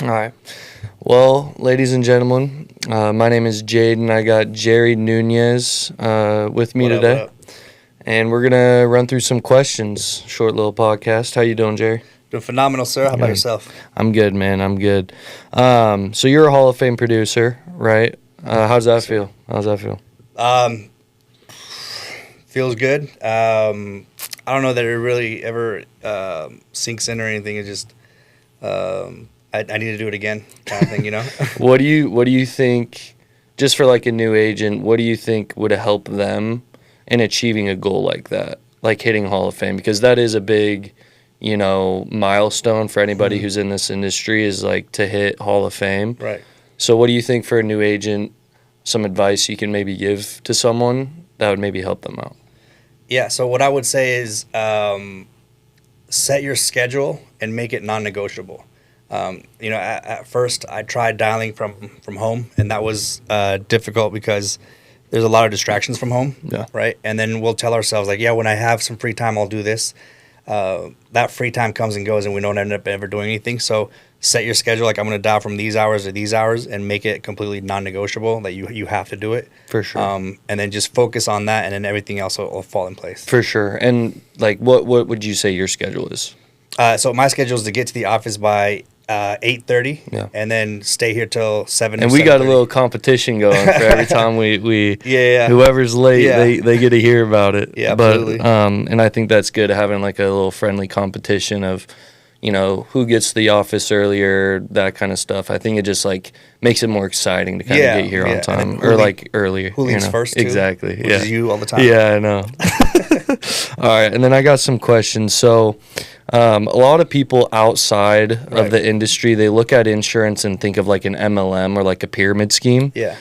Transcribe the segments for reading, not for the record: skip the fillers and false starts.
All right. Well, ladies and gentlemen, my name is Jade, and I got Jerry Nunez with me today. What up? And we're going to run through some questions. Short little podcast. How you doing, Jerry? Doing phenomenal, sir. How about Yeah. yourself? I'm good, man. I'm good. So you're a Hall of Fame producer, right? How does that feel? Feels good. I don't know that it really ever sinks in or anything. It's just I need to do it again, kind of thing, you know. What do you think, just for like a new agent, what do you think would help them in achieving a goal like that, like hitting Hall of Fame? Because that is a big, milestone for anybody who's in this industry, is like to hit Hall of Fame. Right. So what do you think for a new agent, some advice you can maybe give to someone that would maybe help them out? Yeah. So what I would say is set your schedule and make it non-negotiable. At first I tried dialing from home, and that was difficult because there's a lot of distractions from home. Yeah. Right. And then we'll tell ourselves like, yeah, when I have some free time, I'll do this. That free time comes and goes, and we don't end up ever doing anything. So set your schedule like, I'm going to dial from these hours to these hours, and make it completely non-negotiable that you have to do it. For sure. And then just focus on that, and then everything else will fall in place. For sure. And like, what would you say your schedule is? So my schedule is to get to the office by 8:30, Yeah. and then stay here till 7. And we got a little competition going for every time we Yeah. whoever's late, Yeah. they get to hear about it. Yeah, but absolutely. and I think that's good, having like a little friendly competition of, who gets to the office earlier, that kind of stuff. I think it just like makes it more exciting to kind of get here on And time, then or like earlier. Who leaves first? Too, Exactly. which Yeah. is you all the time. Yeah, I know. All right, and then I got some questions. So, a lot of people outside of Right. the industry, they look at insurance and think of like an MLM or like a pyramid scheme. Yeah.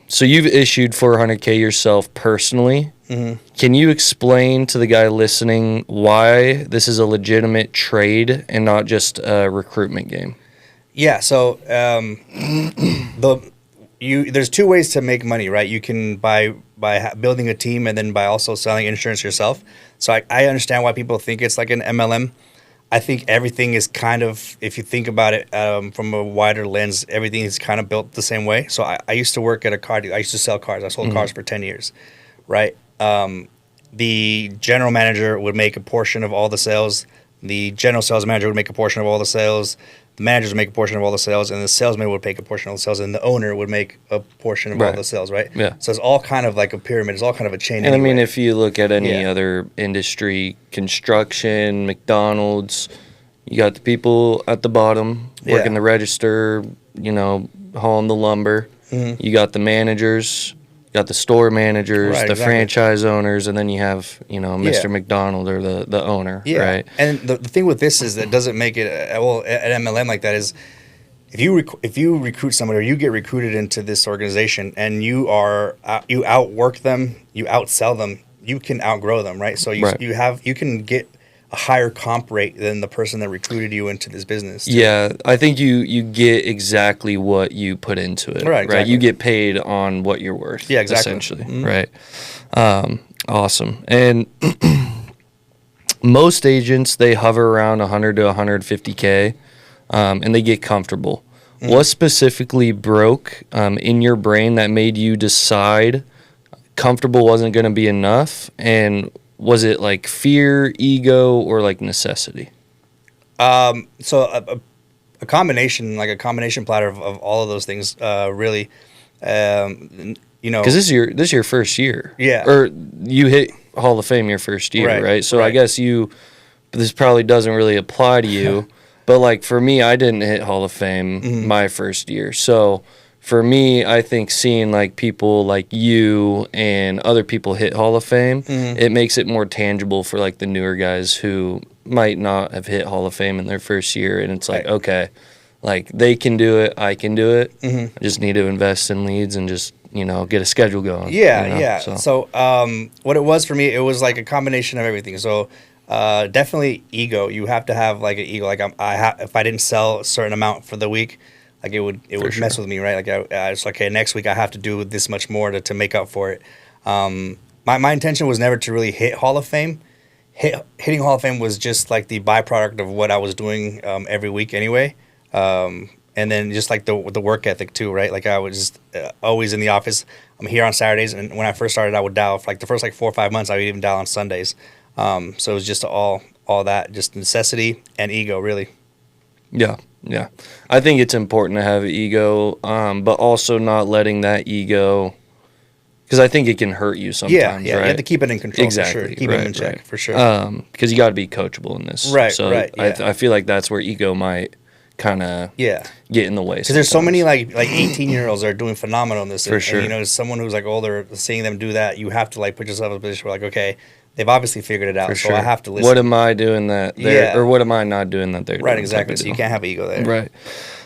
So you've issued 400K yourself personally. Mm-hmm. Can you explain to the guy listening why this is a legitimate trade and not just a recruitment game? Yeah. So there's two ways to make money, right? You can by building a team, and then by also selling insurance yourself. So I understand why people think it's like an MLM. I think everything is kind of, if you think about it from a wider lens, everything is kind of built the same way. So I used to work at a car dealer. I used to sell cars. I sold cars for 10 years, right? The general manager would make a portion of all the sales. The general sales manager would make a portion of all the sales. The managers would make a portion of all the sales, and the salesman would make a portion of the sales, and the owner would make a portion of all Right. the sales, right? Yeah. So it's all kind of like a pyramid. It's all kind of a chain. And I mean, anyway. if you look at any Yeah. other industry, construction, McDonald's, you got the people at the bottom working Yeah. the register, hauling the lumber. Mhm. You got the managers, you got the store managers, Right, the exactly. franchise owners, and then you have, Mr. Yeah. McDonald or the owner, Yeah. right? And the thing with this is that doesn't make it an MLM like that is if you recruit somebody, or you get recruited into this organization, and you outwork them, you outsell them, you can outgrow them, right? So Right. you can get a higher comp rate than the person that recruited you into this business. too. Yeah, I think you get exactly what you put into it. Right, exactly. You get paid on what you're worth. Yeah, exactly. Essentially, Mhm. right? Awesome. And most agents, they hover around 100 to 150K, and they get comfortable. Mm-hmm. What specifically broke in your brain that made you decide comfortable wasn't going to be enough? And was it like fear, ego, or like necessity? So a combination platter of all of those things, really. Because this is your first year. Yeah. Or you hit Hall of Fame your first year, right? So I right. guess this probably doesn't really apply to you. But like for me, I didn't hit Hall of Fame my first year. So for me, I think seeing like people like you and other people hit Hall of Fame, it makes it more tangible for like the newer guys who might not have hit Hall of Fame in their first year. And it's like, Right. okay, like they can do it, I can do it. Mhm. I just need to invest in leads and just, get a schedule going. Yeah, you yeah. So, So what it was for me, it was like a combination of everything. So definitely ego. You have to have like an ego. Like if I didn't sell a certain amount for the week, like it would mess with me, right? Like I was like, okay, next week I have to do this much more to make up for it. My intention was never to really hit Hall of Fame. Hitting Hall of Fame was just like the byproduct of what I was doing every week anyway. And then just like the work ethic too, right? Like I was just always in the office. I'm here on Saturdays, and when I first started, I would dial for like the first like 4 or 5 months. I would even dial on Sundays. So it was just all that, just necessity and ego, really. Yeah, yeah. I think it's important to have ego, but also not letting that ego, because I think it can hurt you sometimes. Yeah, right? You have to keep it in control. Exactly, For sure. Keep right, it in check right. for sure. Because you got to be coachable in this. Right, so right, yeah. I feel like that's where ego might kind of get in the way. Because there's so many like 18-year-olds that are doing phenomenal in this. For sure. And, you know, as someone who's like older, seeing them do that, you have to like put yourself in a position where like, okay, they've obviously figured it out, For so sure. I have to listen. What am I doing that they're, Yeah. or what am I not doing that they're Right, doing? exactly. type of So you deal. can't have ego there.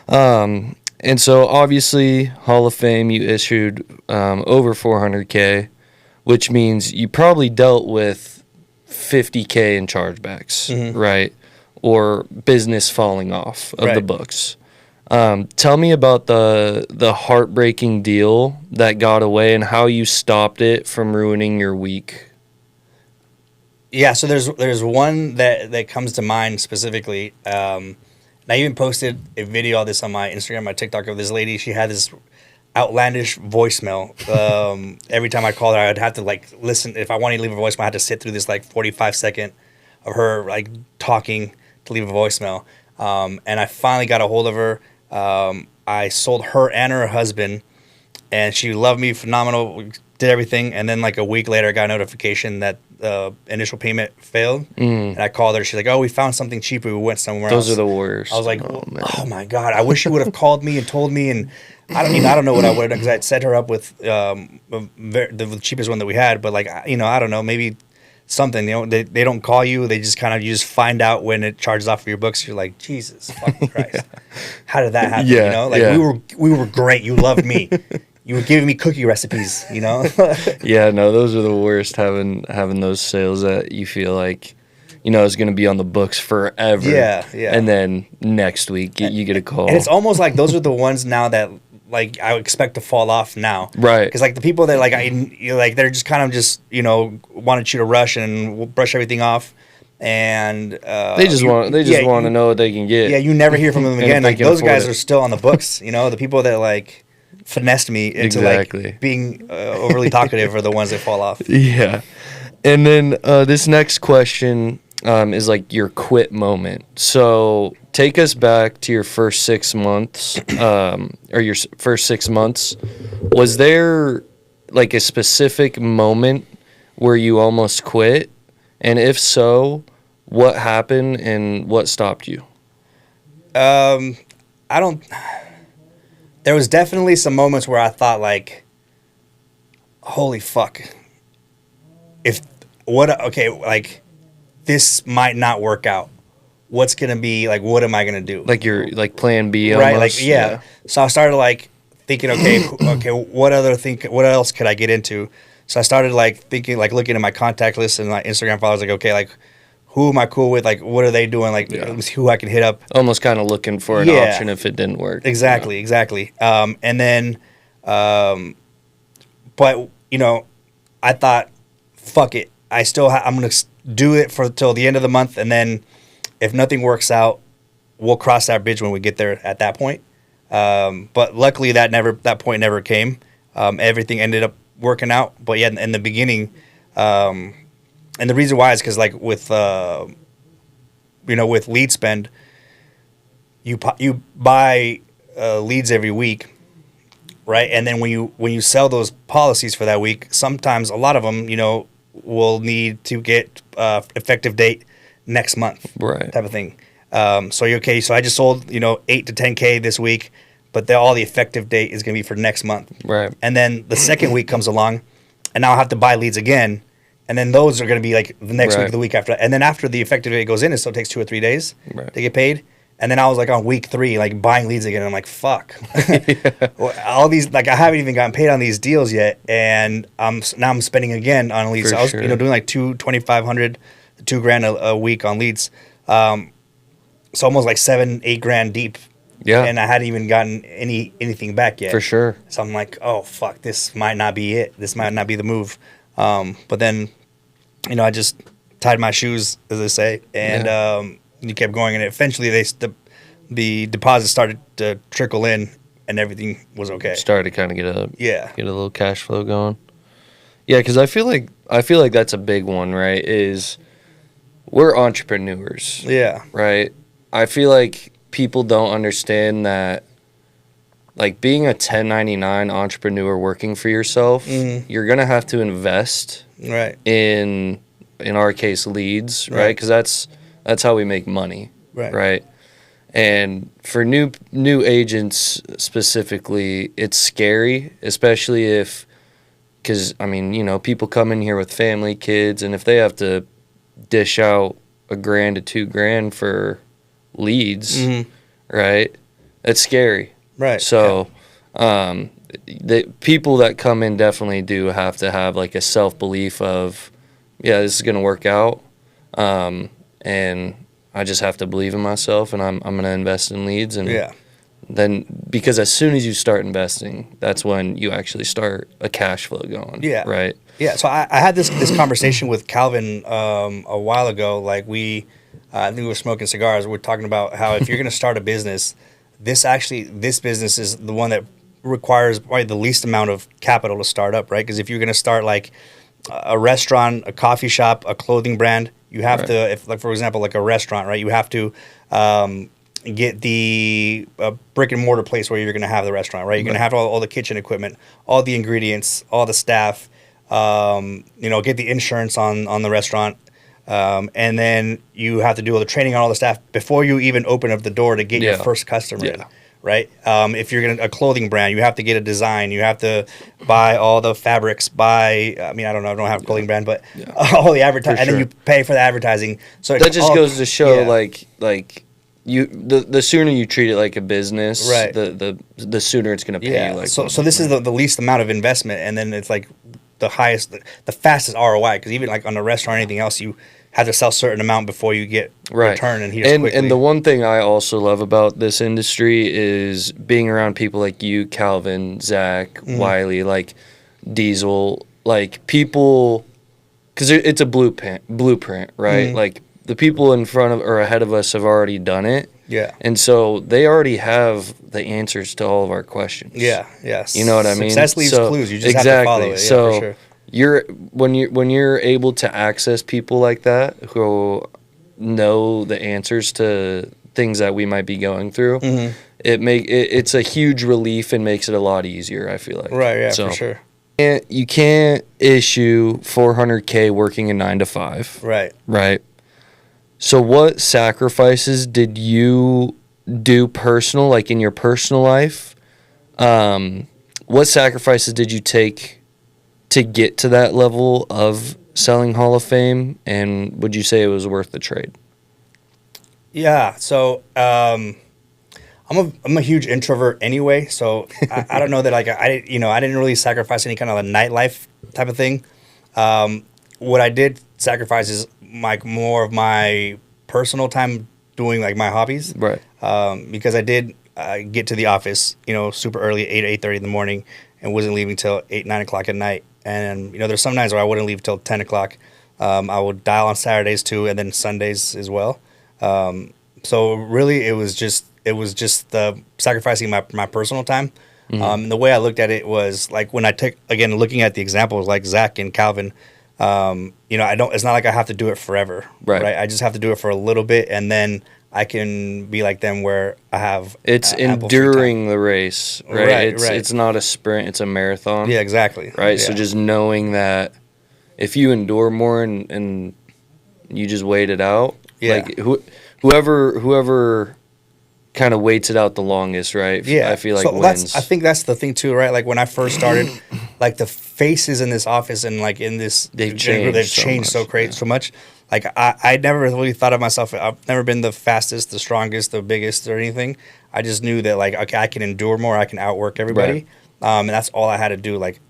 Right. And so obviously Hall of Fame, you issued over 400K, which means you probably dealt with 50K in chargebacks, right? Or business falling off of the Right. books. Tell me about the heartbreaking deal that got away and how you stopped it from ruining your week. Yeah, so there's one that comes to mind specifically. And I even posted a video of this on my Instagram, my TikTok, of this lady. She had this outlandish voicemail. Every time I called her, I'd have to like listen. If I wanted to leave a voicemail, I had to sit through this like 45-second of her like talking to leave a voicemail. And I finally got a hold of her. I sold her and her husband, and she loved me, phenomenal. We did everything, and then like a week later, I got a notification that initial payment failed. And I called her. She's like, "Oh, we found something cheaper. We went somewhere else." Those are the worst. I was like, oh, man. "Oh my god! I wish you would have called me and told me." And I don't know what I would have done, because I'd set her up with the cheapest one that we had. But like, you know, I don't know, maybe something. You know, they don't call you. They just kind of, you just find out when it charges off for your books. You're like, Jesus fucking Christ, how did that happen? Yeah, you know, like yeah. we were great. You loved me. You were giving me cookie recipes. You know. Yeah, no, those are the worst, having those sales that you feel like, you know, is going to be on the books forever. Yeah, yeah. And then next week you get a call. And it's almost like those are the ones now that like I would expect to fall off now. Right. Because like the people that like they're just kind of just, you know, wanted you to rush and brush everything off, and they just want to know what they can get. Yeah, you never hear from them And again. if they Like can those afford guys it. are still on the books. You know, the people that like finessed me into Exactly. like being overly talkative are the ones that fall off. Yeah. And then this next question is like your quit moment. So take us back to your first 6 months, or your first 6 months. Was there like a specific moment where you almost quit? And if so, what happened and what stopped you? There was definitely some moments where I thought like, holy fuck, like this might not work out. What's gonna be like? What am I gonna do? Like your like plan B right? almost? Like yeah. So I started like thinking, okay, what else could I get into? So I started like thinking, like looking at my contact list and my Instagram followers, like, okay, like who am I cool with? Like, what are they doing? Like, let me see who I can hit up. Almost kind of looking for an option if it didn't work. Exactly. And then, but you know, I thought, fuck it. I'm gonna do it till the end of the month, and then if nothing works out, we'll cross that bridge when we get there at that point. But luckily, that point never came. Everything ended up working out. But yeah, in the beginning, and the reason why is because like with with lead spend, you buy leads every week, right? And then when you sell those policies for that week, sometimes a lot of them, you know, will need to get effective date next month, right? Type of thing. So you're okay. So I just sold 8 to 10K this week, but all the effective date is going to be for next month, right? And then the second week comes along, and now I have to buy leads again, and then those are going to be like the next week or the week after, and then after the effective date goes in, it still takes 2 or 3 days to get paid. And then I was like on week 3, like buying leads again. And I'm like, fuck. All these, like I haven't even gotten paid on these deals yet, and now I'm spending again on leads. So I was doing like $2,500, $2,000 a week on leads. So almost like $7-8 deep. Yeah. And I hadn't even gotten anything back yet. For sure. So I'm like, oh fuck, this might not be it. This might not be the move. But then, I just tied my shoes, as they say, and you kept going, and eventually the deposits started to trickle in, and everything was okay. Started to kind of Yeah. get a little cash flow going. Yeah, because I feel like that's a big one, right? Is we're entrepreneurs, Yeah. right? I feel like people don't understand that, like, being a 1099 entrepreneur working for yourself, you're gonna have to invest Right. in our case, leads, right? Right. Because that's how we make money, Right. right? And for new agents specifically, it's scary, especially if, because I mean, you know, people come in here with family, kids, and if they have to dish out $1,000 to $2,000 for leads, right? That's scary. Right. So, the people that come in definitely do have to have like a self belief of, yeah, this is gonna work out, and I just have to believe in myself, and I'm gonna invest in leads, and Yeah. then because as soon as you start investing, that's when you actually start a cash flow going. Yeah. Right. Yeah, so I had this conversation with Calvin a while ago. Like I think we were smoking cigars. We're talking about how if you're going to start a business, this business is the one that requires probably the least amount of capital to start up, right? Because if you're going to start like a restaurant, a coffee shop, a clothing brand, you have to, if like for example, like a restaurant, right? You have to get the brick and mortar place where you're going to have the restaurant, right? You're going to have all the kitchen equipment, all the ingredients, all the staff. Get the insurance on the restaurant, and then you have to do all the training on all the staff before you even open up the door to get your first customer in, right? If you're a clothing brand, you have to get a design, you have to buy all the fabrics, I don't know, I don't have a clothing brand, but all the advertising, and then you pay for the advertising. So that just goes to show, like you, the sooner you treat it like a business, right? The sooner it's going to pay you. Like, so this is the least amount of investment, and then it's like the fastest ROI, because even like on a restaurant or anything else, you have to sell a certain amount before you get return and quickly. And the one thing I also love about this industry is being around people like you, Calvin, Zach, Wiley, like Diesel, like people, because it's a blueprint, right? Like the people in front of or ahead of us have already done it. Yeah. And so they already have the answers to all of our questions. Yeah, yes. You know what I mean? Success leaves clues. You just have to follow it. So for sure. when you're able to access people like that who know the answers to things that we might be going through, it's a huge relief and makes it a lot easier, I feel like. Right, yeah, for sure. You can't issue $400K working a 9 to 5. Right. Right. So what sacrifices did you do personal, like in your personal life? What sacrifices did you take to get to that level of selling Hall of Fame? And would you say it was worth the trade? Yeah. So I'm a huge introvert anyway. So I don't know that like I didn't really sacrifice any kind of a nightlife type of thing. What I did sacrifice is like more of my personal time doing like my hobbies, right? Because I did get to the office, super early, 8:30 in the morning, and wasn't leaving till 8-9 o'clock at night. And there's some nights where I wouldn't leave till 10 o'clock. I would dial on Saturdays too, and then Sundays as well. So really, it was just sacrificing my personal time. And the way I looked at it was like when I looking at the examples like Zach and Calvin. It's not like I have to do it forever, right? I just have to do it for a little bit, and then I can be like them where I have enduring the race, right? It's not a sprint, it's a marathon. Yeah, exactly. Right. Yeah. So just knowing that if you endure more and you just wait it out, like whoever kind of waits it out the longest, right? Yeah, I feel like wins. I think that's the thing too, right? Like when I first started, like the faces in this office and like in this they've changed so much. Like I never really thought of myself. I've never been the fastest, the strongest, the biggest, or anything. I just knew that like okay, I can endure more. I can outwork everybody, and that's all I had to do. Like,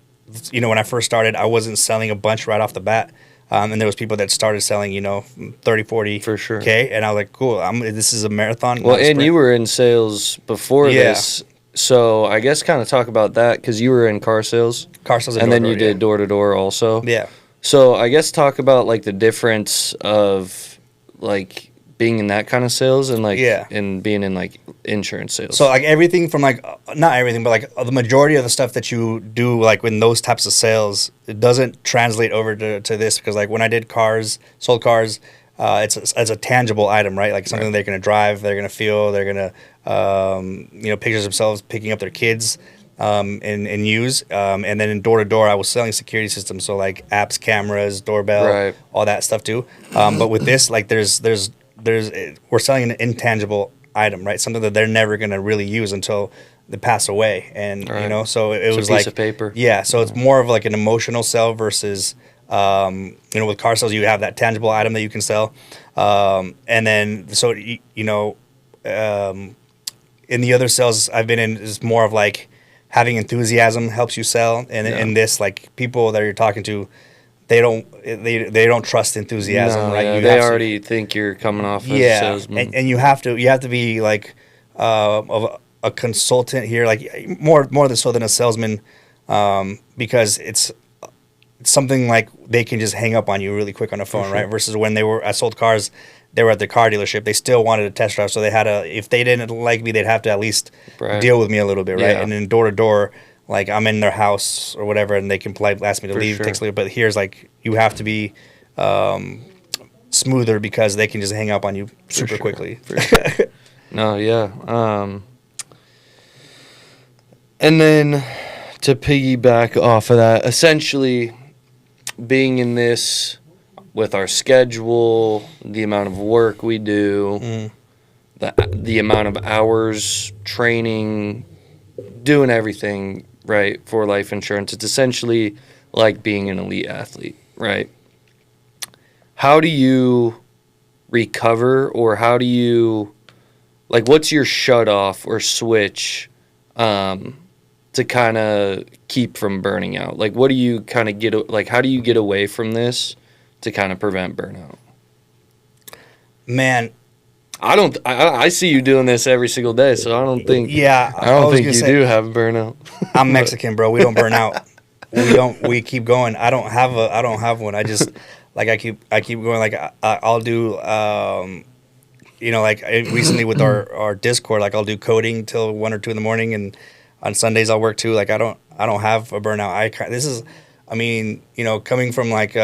when I first started, I wasn't selling a bunch right off the bat. And there was people that started selling, 30, 40 for sure. K, and I was like, cool. This is a marathon. Well, and you were in sales before this, so I guess kind of talk about that because you were in car sales, and then you did door to door also. Yeah. So I guess talk about like the difference of like being in that kind of sales and like Yeah. and being in like insurance sales? So like everything from like not everything, but like the majority of the stuff that you do like in those types of sales, it doesn't translate over to this because like when I did sold cars, it's a tangible item, right? Like something they're gonna drive, they're gonna feel, they're gonna pictures themselves picking up their kids. And use. And then in door to door, I was selling security systems, so like apps, cameras, doorbell, Right. all that stuff too. But with this, like there's we're selling an intangible item, right? Something that they're never gonna really use until they pass away, and Right. so it It's was a piece like of paper. yeah. So it's more of like an emotional sell versus with car sales, you have that tangible item that you can sell, and then so in the other sales I've been in is more of like having enthusiasm helps you sell, and in this, like people that you're talking to, they don't trust enthusiasm, No, right? yeah, You they have to- already think you're coming off as a salesman. and you have to be like of a consultant here, like more so than a salesman, because it's something like they can just hang up on you really quick on the phone, sure. right? Versus when I sold cars, they were at the car dealership. They still wanted a test drive, so they had if they didn't like me, they'd have to at least Right. deal with me a little bit, right? Yeah. And then door to door, like I'm in their house or whatever, and they can politely ask me to For leave. sure. Takes a little, but here's like you have to be smoother because they can just hang up on you super sure. quickly. For sure. No, yeah. And then to piggyback off of that, essentially being in this with our schedule, the amount of work we do, the amount of hours training, doing everything right for life insurance, it's essentially like being an elite athlete, right? How do you recover, or how do you, like, what's your shut off or switch to kind of keep from burning out? Like, what do you kind of how do you get away from this to kind of prevent burnout? Man, I see you doing this every single day, so I don't think yeah, I don't was think gonna you say, do have burnout. I'm Mexican, bro. We don't burn out. We keep going. I don't have one. I just like I keep going. Like I'll do like recently with our Discord, like I'll do coding till 1 or 2 in the morning, and on Sundays I'll work too. Like I don't have a burnout. Coming from like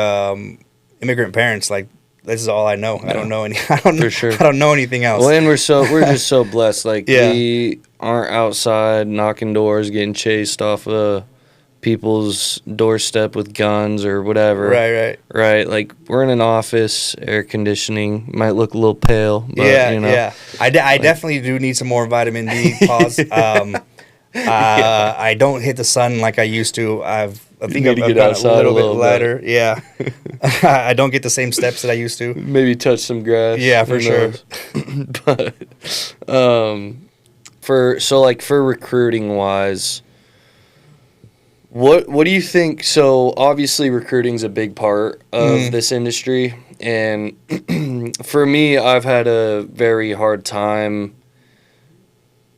immigrant parents, like this is all I know. I don't know any. I don't know, For sure. I don't know anything else. Well, and we're just so blessed. Like Yeah. we aren't outside knocking doors, getting chased off of people's doorstep with guns or whatever. Right. Right. Like we're in an office, air conditioning. Might look a little pale, but Yeah. I definitely do need some more vitamin D. Pause. I don't hit the sun like I used to. I think need I've to get gotten outside a little bit bit. lighter. Yeah. I don't get the same steps that I used to. Maybe touch some grass. Yeah, for who sure. knows? But for recruiting wise, what do you think? So obviously recruiting is a big part of this industry, and for me, I've had a very hard time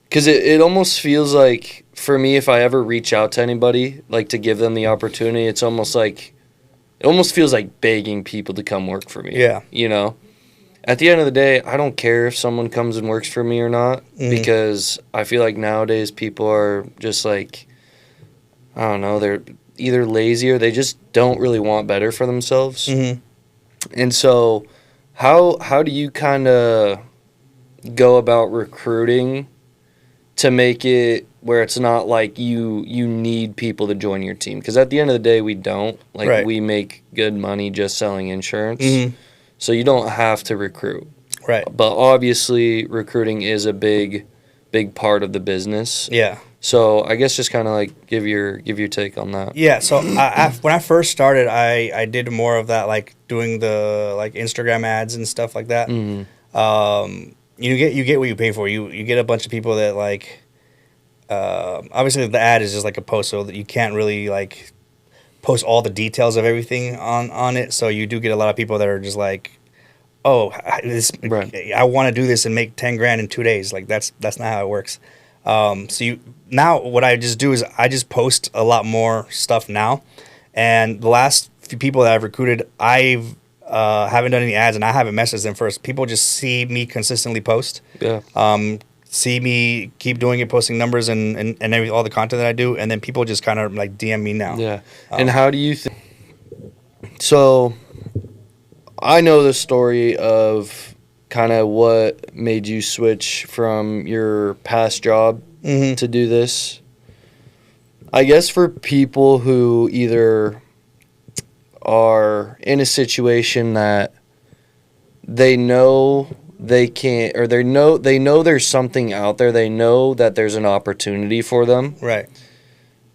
because it almost feels like for me, if I ever reach out to anybody, like to give them the opportunity, it almost feels like begging people to come work for me. Yeah. At the end of the day, I don't care if someone comes and works for me or not, because I feel like nowadays people are just like, I don't know, they're either lazy or they just don't really want better for themselves. Mm-hmm. And so how do you kind of go about recruiting to make it where it's not like you need people to join your team? Because at the end of the day, we don't. Like, Right. we make good money just selling insurance. Mhm. So you don't have to recruit. Right. But obviously, recruiting is a big part of the business. Yeah. So I guess just kind of like give your take on that. Yeah. So when I first started, I did more of that, like doing the like Instagram ads and stuff like that. Mhm. You get what you pay for. You get a bunch of people that like. Obviously, the ad is just like a post, so that you can't really like post all the details of everything on it. So you do get a lot of people that are just like, "Oh, Right. I want to do this and make 10 grand in 2 days." Like that's not how it works. Now what I just do is I just post a lot more stuff now, and the last few people that I've recruited, I've haven't done any ads, and I haven't messaged them first. People just see me consistently post. Yeah. See me keep doing it, posting numbers and all the content that I do, and then people just kind of like DM me now. Yeah. And how do you think? So, I know the story of kind of what made you switch from your past job to do this. I guess for people who either are in a situation that they know they can't, or they know there's something out there, they know that there's an opportunity for them. Right.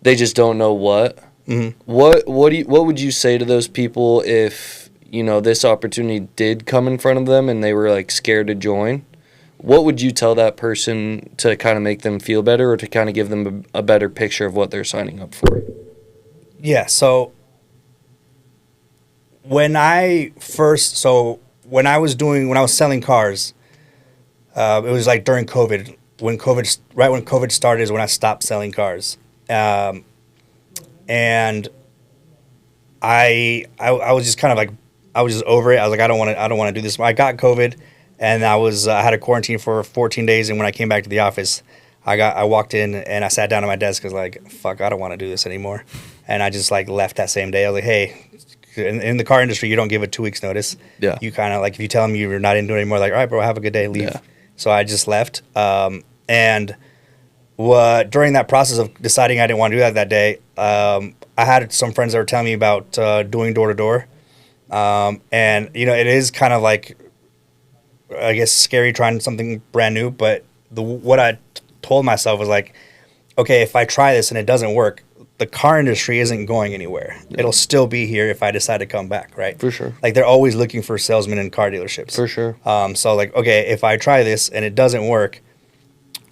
They just don't know what. Mm-hmm. What would you say to those people if, this opportunity did come in front of them and they were like scared to join? What would you tell that person to kind of make them feel better, or to kind of give them a better picture of what they're signing up for? Yeah, so when I was selling cars, it was like during COVID. When COVID started is when I stopped selling cars. And I was just kind of like, I was just over it. I was like, I don't want to do this. I got COVID, and I had a quarantine for 14 days. And when I came back to the office, I walked in and I sat down at my desk. I was like, fuck, I don't want to do this anymore. And I just like left that same day. I was like, hey, in the car industry, you don't give a 2 weeks notice. Yeah. You kind of like, if you tell them you're not into it anymore, like, all right, bro, have a good day, leave. Yeah. So I just left. And during that process of deciding I didn't want to do that day, I had some friends that were telling me about doing door to door. And it is kind of like, I guess, scary trying something brand new. But what I told myself was like, okay, if I try this and it doesn't work, the car industry isn't going anywhere. Yeah. It'll still be here if I decide to come back, right? For sure. Like, they're always looking for salesmen in car dealerships. For sure. So like, okay, if I try this and it doesn't work,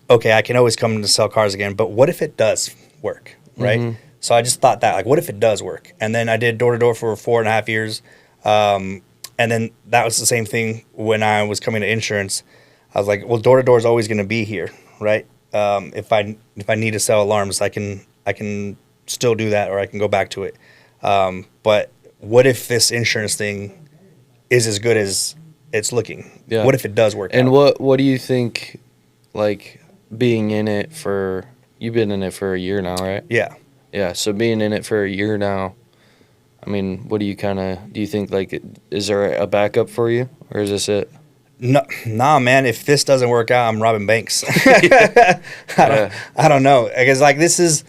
okay, I can always come to sell cars again. But what if it does work, right? Mm-hmm. So I just thought that, like, what if it does work? And then I did door to door for 4.5 years. And then that was the same thing when I was coming to insurance. I was like, well, door to door is always going to be here, right? If I need to sell alarms, I can still do that, or I can go back to it. But what if this insurance thing is as good as it's looking? Yeah. What if it does work? And out? What do you think? Like, being in it for, you've been in it for a year now, right? Yeah. Yeah. So being in it for a year now, I mean, what do you think, like, is there a backup for you, or is this it? No, nah, man. If this doesn't work out, I'm robbing banks. I don't know. Because like, this is,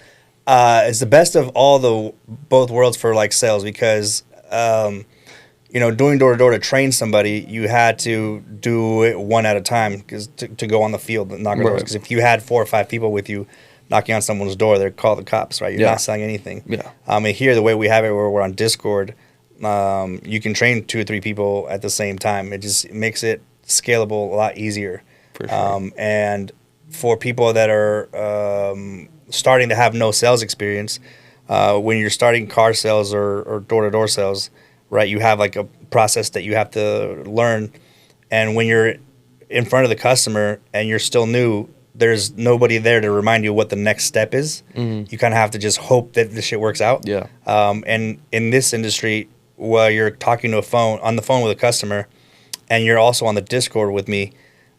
it's the best of both worlds for like sales, because, doing door to door to train somebody, you had to do it one at a time, because to go on the field and knock on doors. Because if you had 4 or 5 people with you knocking on someone's door, they'd call the cops, right? You're not selling anything. Yeah. And here, the way we have it, where we're on Discord, you can train 2 or 3 people at the same time. It just makes it scalable a lot easier. For sure. And for people that are starting to have no sales experience, when you're starting car sales or door-to-door sales, right, you have like a process that you have to learn. And when you're in front of the customer and you're still new, there's nobody there to remind you what the next step is. Mm-hmm. You kind of have to just hope that this shit works out. Yeah. And in this industry, while you're talking on the phone with a customer, and you're also on the Discord with me,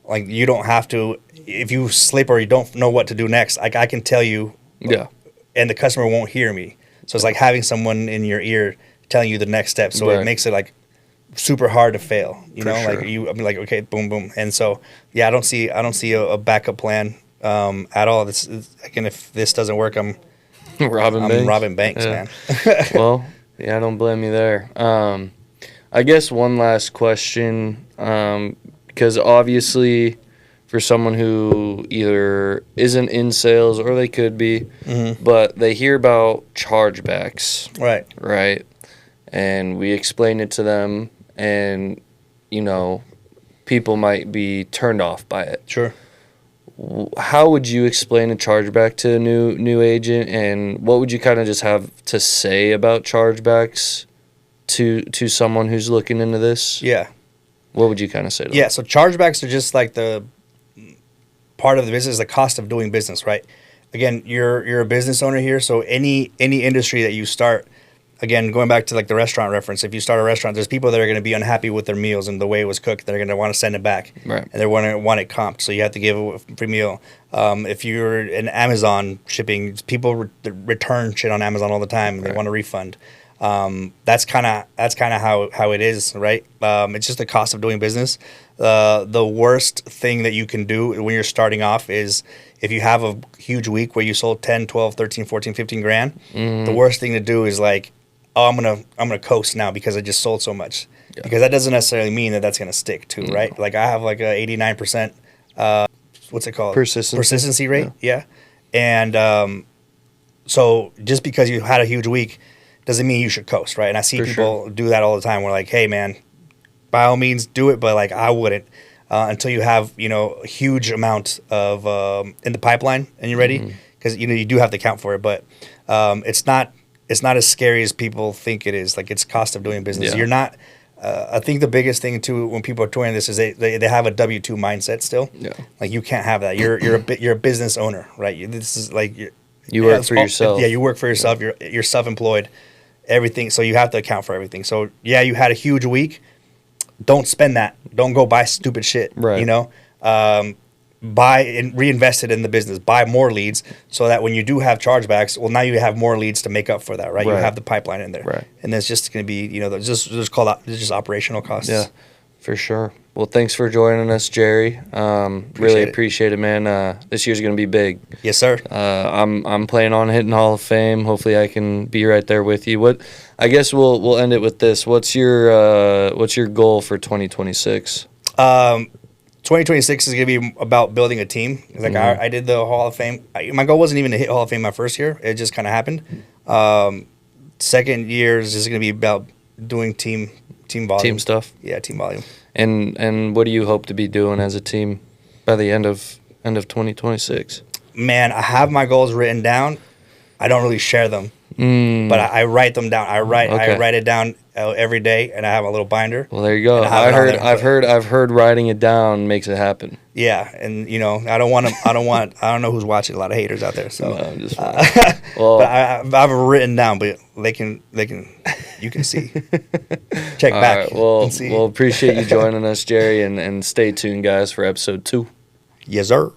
like, you don't have to, if you slip or you don't know what to do next, like, I can tell you. Yeah. And the customer won't hear me. So it's like having someone in your ear telling you the next step. So it makes it like super hard to fail. You know, sure. Like I'm like, okay, boom, boom. And so, yeah, I don't see a backup plan at all. This again, if this doesn't work, I'm robbing banks, man. Well, yeah, I don't blame you there. I guess one last question, because obviously for someone who either isn't in sales, or they could be, mm-hmm. but they hear about chargebacks. Right. And we explain it to them, and, people might be turned off by it. Sure. How would you explain a chargeback to a new agent, and what would you kind of just have to say about chargebacks to someone who's looking into this? Yeah. What would you kind of say to them? Yeah, so chargebacks are just like the part of the business, the cost of doing business, right? Again, you're a business owner here, so any industry that you start, again, going back to like the restaurant reference, if you start a restaurant, there's people that are going to be unhappy with their meals and the way it was cooked. They're going to want to send it back, Right. and they want it comped. So you have to give a free meal. If you're in Amazon shipping, people return shit on Amazon all the time, and they Right. want a refund. That's kind of how it is, right? It's just the cost of doing business. The worst thing that you can do when you're starting off is if you have a huge week where you sold 10, 12, 13, 14, 15 grand, the worst thing to do is like, oh, I'm gonna coast now because I just sold so much. Yeah. Because that doesn't necessarily mean that that's gonna stick too, right? Like I have like a 89%, what's it called? Persistency rate. Yeah. And so just because you had a huge week doesn't mean you should coast, right? And I see For people do that all the time. We're like, hey man, by all means do it, but like I wouldn't until you have a huge amount of in the pipeline and you're ready, because you do have to account for it. But it's not as scary as people think it is. Like it's cost of doing business. Yeah. You're not. I think the biggest thing too when people are touring this is they have a W-2 mindset still. Yeah. Like you can't have that. You're a business owner, right? This is like You work for yourself. Yeah, you work for yourself. You're self-employed. Everything. So you have to account for everything. So yeah, you had a huge week. Don't spend that. Don't go buy stupid shit. Right. Buy and reinvest it in the business. Buy more leads so that when you do have chargebacks, well, now you have more leads to make up for that, right? You Right. have the pipeline in there, Right. And it's just going to be, just operational costs. Yeah, for sure. Well, thanks for joining us, Jerry. Really Appreciate it. appreciate it, man. This year's gonna be big. Yes, sir. I'm planning on hitting Hall of Fame. Hopefully, I can be right there with you. I guess we'll end it with this. What's your goal for 2026? 2026 is going to be about building a team. Like I did the Hall of Fame. My goal wasn't even to hit Hall of Fame my first year. It just kind of happened. Second year is just going to be about doing team volume. Team stuff. Yeah, team volume. And what do you hope to be doing as a team by the end of 2026? Man, I have my goals written down. I don't really share them, but I write them down. I write it down every day, and I have a little binder. Well, there you go. And I have it on there. I've heard writing it down makes it happen. Yeah, and I don't know who's watching. A lot of haters out there. So, No, I'm just well, but I have it written down. But you can see. Check all back. right. Well, and see. appreciate you joining us, Jerry, and stay tuned, guys, for episode 2. Yes, sir.